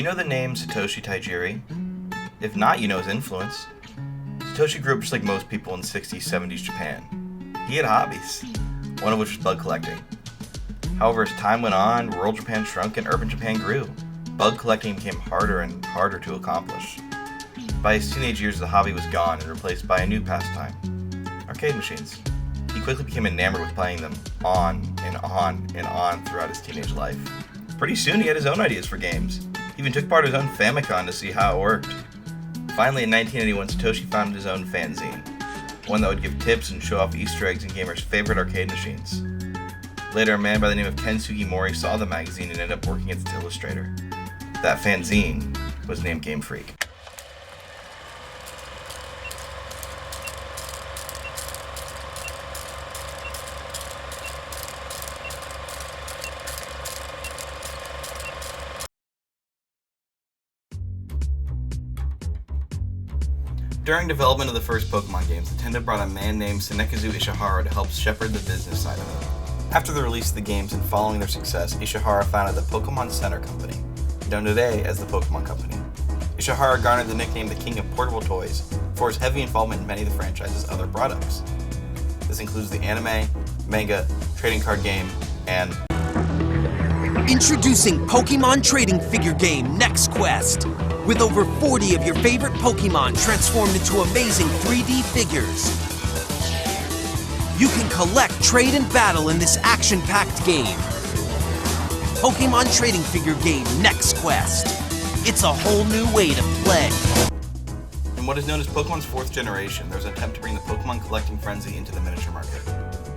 you know the name Satoshi Tajiri? If not, you know his influence. Satoshi grew up just like most people in 60s, 70s Japan. He had hobbies, one of which was bug collecting. However, as time went on, rural Japan shrunk and urban Japan grew. Bug collecting became harder and harder to accomplish. By his teenage years, the hobby was gone and replaced by a new pastime: arcade machines. He quickly became enamored with playing them on and on and on throughout his teenage life. Pretty soon, he had his own ideas for games. He even took part of his own Famicom to see how it worked. Finally, in 1981, Satoshi founded his own fanzine, one that would give tips and show off Easter eggs in gamers' favorite arcade machines. Later, a man by the name of Ken Sugimori saw the magazine and ended up working as its illustrator. That fanzine was named Game Freak. During development of the first Pokemon games, Nintendo brought a man named Senekazu Ishihara to help shepherd the business side of it. After the release of the games and following their success, Ishihara founded the Pokemon Center Company, known today as the Pokemon Company. Ishihara garnered the nickname the King of Portable Toys for his heavy involvement in many of the franchise's other products. This includes the anime, manga, trading card game, and... Introducing Pokemon Trading Figure Game Next Quest! With over 40 of your favorite Pokemon transformed into amazing 3D figures. You can collect, trade, and battle in this action-packed game. Pokemon Trading Figure Game Next Quest. It's a whole new way to play. In what is known as Pokemon's fourth generation, there was an attempt to bring the Pokemon collecting frenzy into the miniature market.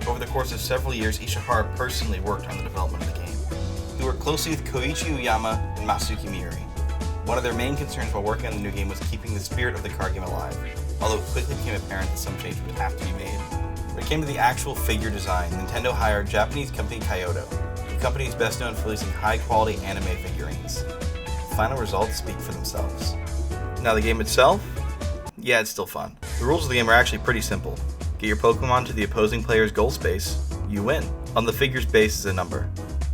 Over the course of several years, Ishihara personally worked on the development of the game. He worked closely with Koichi Uyama and Masuki Miuri. One of their main concerns while working on the new game was keeping the spirit of the card game alive, although it quickly became apparent that some changes would have to be made. When it came to the actual figure design, Nintendo hired Japanese company Kyoto, the company is best known for releasing high-quality anime figurines. The final results speak for themselves. Now the game itself? Yeah, it's still fun. The rules of the game are actually pretty simple. Get your Pokemon to the opposing player's goal space, you win. On the figure's base is a number.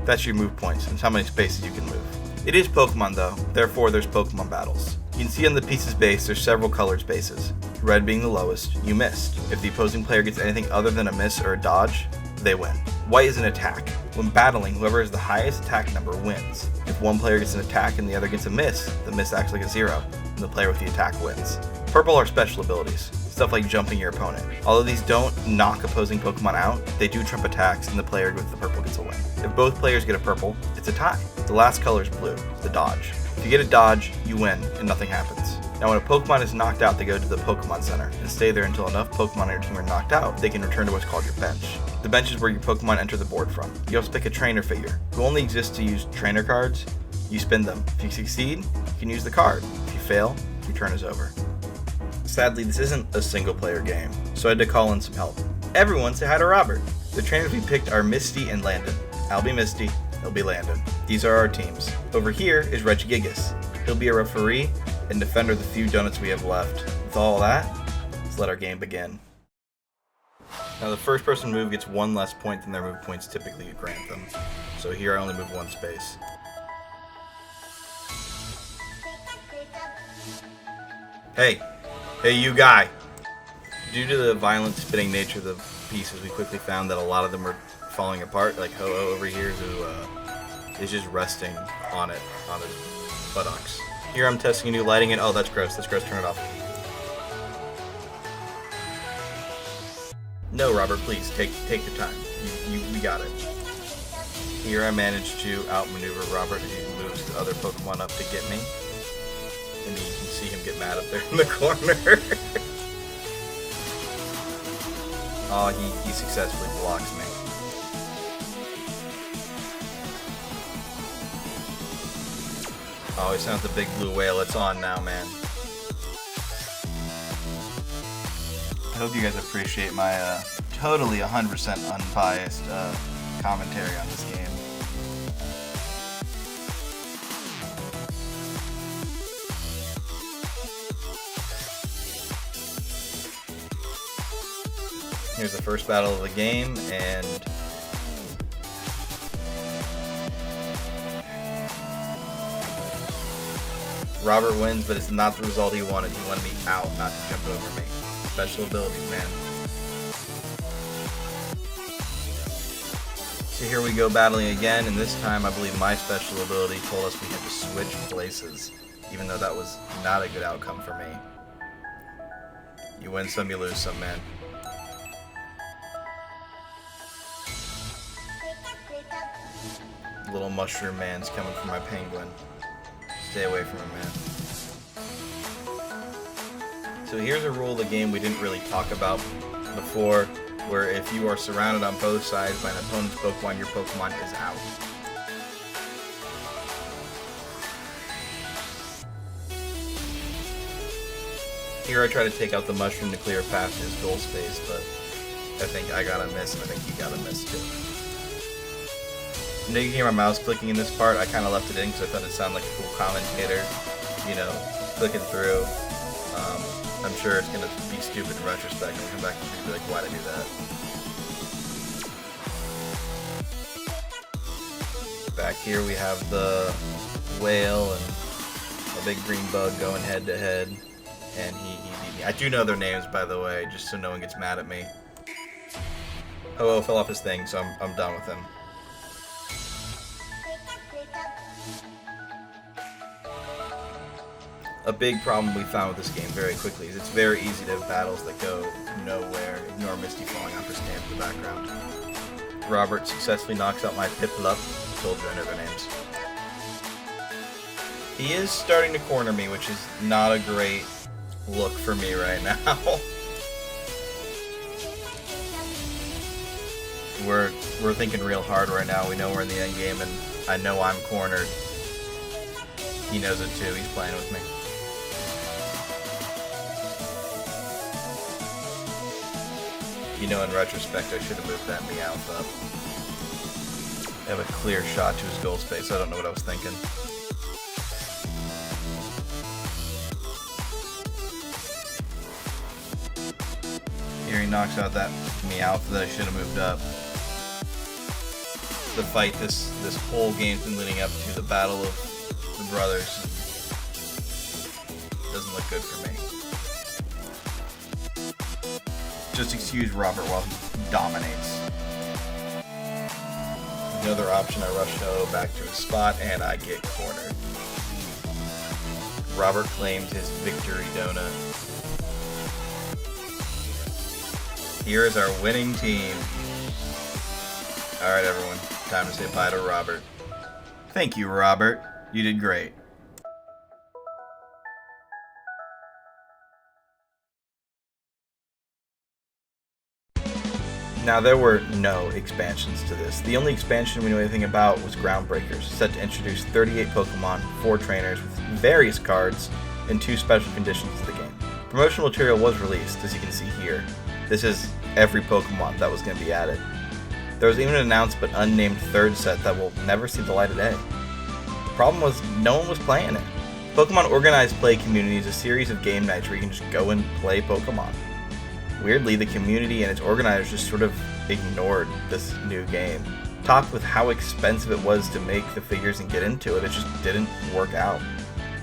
That's your move points, and how many spaces you can move. It is Pokemon though, therefore there's Pokemon battles. You can see on the piece's base there's several colored spaces. Red being the lowest, you missed. If the opposing player gets anything other than a miss or a dodge, they win. White is an attack. When battling, whoever has the highest attack number wins. If one player gets an attack and the other gets a miss, the miss acts like a 0, and the player with the attack wins. Purple are special abilities, stuff like jumping your opponent. Although these don't knock opposing Pokemon out, they do trump attacks and the player with the purple gets a win. If both players get a purple, it's a tie. The last color is blue, the dodge. If you get a dodge, you win and nothing happens. Now when a Pokemon is knocked out, they go to the Pokemon Center and stay there until enough Pokemon on your team are knocked out, they can return to what's called your bench. The bench is where your Pokemon enter the board from. You also pick a trainer figure, who only exists to use trainer cards. You spin them. If you succeed, you can use the card. If you fail, your turn is over. Sadly, this isn't a single player game, so I had to call in some help. Everyone say hi to Robert. The trainers we picked are Misty and Landon. I'll be Misty, he'll be Landon. These are our teams. Over here is Regigigas. He'll be a referee and defender of the few donuts we have left. With all that, let's let our game begin. Now the first person to move gets one less point than their move points typically grant them. So here I only move one space. Hey you guy! Due to the violent spitting nature of the pieces, we quickly found that a lot of them were falling apart, like Ho-Oh over here who is just resting on it, on his buttocks. Here I'm testing a new lighting and oh that's gross, turn it off. No Robert, please, take your time. We got it. Here I managed to outmaneuver Robert as he moves the other Pokemon up to get me. And you can see him get mad up there in the corner. Oh, he successfully blocks me. Oh, he sounds the big blue whale. It's on now, man. I hope you guys appreciate my totally 100% unbiased commentary on this game. Here's the first battle of the game, and Robert wins, but it's not the result he wanted. He wanted me out, not to jump over me. Special abilities, man. So here we go battling again, and this time I believe my special ability told us we had to switch places, even though that was not a good outcome for me. You win some, you lose some, man. Little mushroom man's coming for my penguin. Stay away from him, man. So here's a rule of the game we didn't really talk about before, where if you are surrounded on both sides by an opponent's Pokemon, your Pokemon is out. Here I try to take out the mushroom to clear a path to his goal space, but I think I got a miss, and I think he got a miss too. You know, you hear my mouse clicking in this part. I kind of left it in because I thought it sounded like a cool commentator, you know, clicking through. I'm sure it's going to be stupid in retrospect, and we'll come back and be like, why'd I do that? Back here we have the whale and a big green bug going head to head, and he beat me. I do know their names, by the way, just so no one gets mad at me. Oh, fell off his thing, so I'm done with him. A big problem we found with this game very quickly is it's very easy to have battles that go nowhere. Ignore Misty falling off her stand in the background. Robert successfully knocks out my Piplup. Told you I know their names. He is starting to corner me, which is not a great look for me right now. We're thinking real hard right now. We know we're in the end game, and I know I'm cornered. He knows it too. He's playing with me. You know, in retrospect, I should have moved that Meowth up. I have a clear shot to his goal space. I don't know what I was thinking. Here he knocks out that Meowth that I should have moved up. The fight this whole game's been leading up to, the battle of the brothers, doesn't look good for me. Just excuse Robert while he dominates. Another option, I rush Ho back to his spot, and I get cornered. Robert claims his victory donut. Here is our winning team. Alright everyone, time to say bye to Robert. Thank you, Robert. You did great. Now, there were no expansions to this. The only expansion we knew anything about was Groundbreakers, set to introduce 38 Pokemon, 4 trainers, with various cards, and 2 special conditions to the game. Promotional material was released, as you can see here. This is every Pokemon that was going to be added. There was even an announced but unnamed third set that will never see the light of day. The problem was no one was playing it. Pokemon Organized Play Community is a series of game nights where you can just go and play Pokemon. Weirdly, the community and its organizers just sort of ignored this new game. Topped with how expensive it was to make the figures and get into it, it just didn't work out.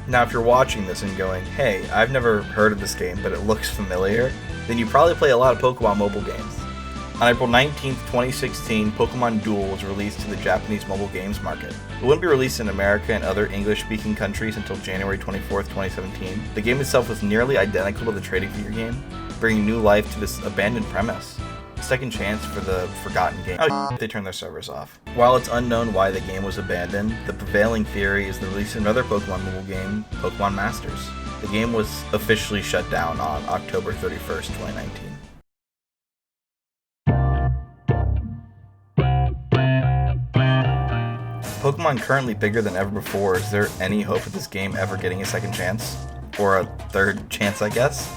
Now, if you're watching this and going, hey, I've never heard of this game, but it looks familiar, then you probably play a lot of Pokemon mobile games. On April 19th, 2016, Pokemon Duel was released to the Japanese mobile games market. It wouldn't be released in America and other English-speaking countries until January 24th, 2017. The game itself was nearly identical to the trading figure game, bringing new life to this abandoned premise. A second chance for the forgotten game. Oh, they turned their servers off. While it's unknown why the game was abandoned, the prevailing theory is the release of another Pokemon mobile game, Pokemon Masters. The game was officially shut down on October 31st, 2019. Pokemon currently bigger than ever before. Is there any hope of this game ever getting a second chance? Or a third chance, I guess?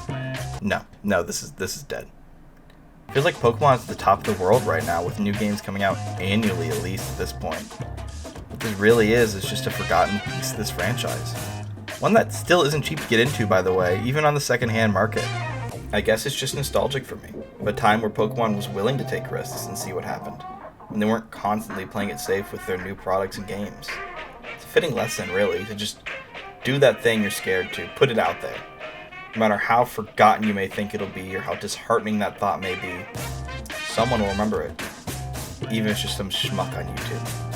No, this is dead. Feels like Pokemon is at the top of the world right now, with new games coming out annually at least at this point. What this really is just a forgotten piece of this franchise. One that still isn't cheap to get into, by the way, even on the second-hand market. I guess it's just nostalgic for me. Of a time where Pokemon was willing to take risks and see what happened. And they weren't constantly playing it safe with their new products and games. It's a fitting lesson, really, to just Do that thing you're scared to. Put it out there. No matter how forgotten you may think it'll be or how disheartening that thought may be, someone will remember it. Even if it's just some schmuck on YouTube.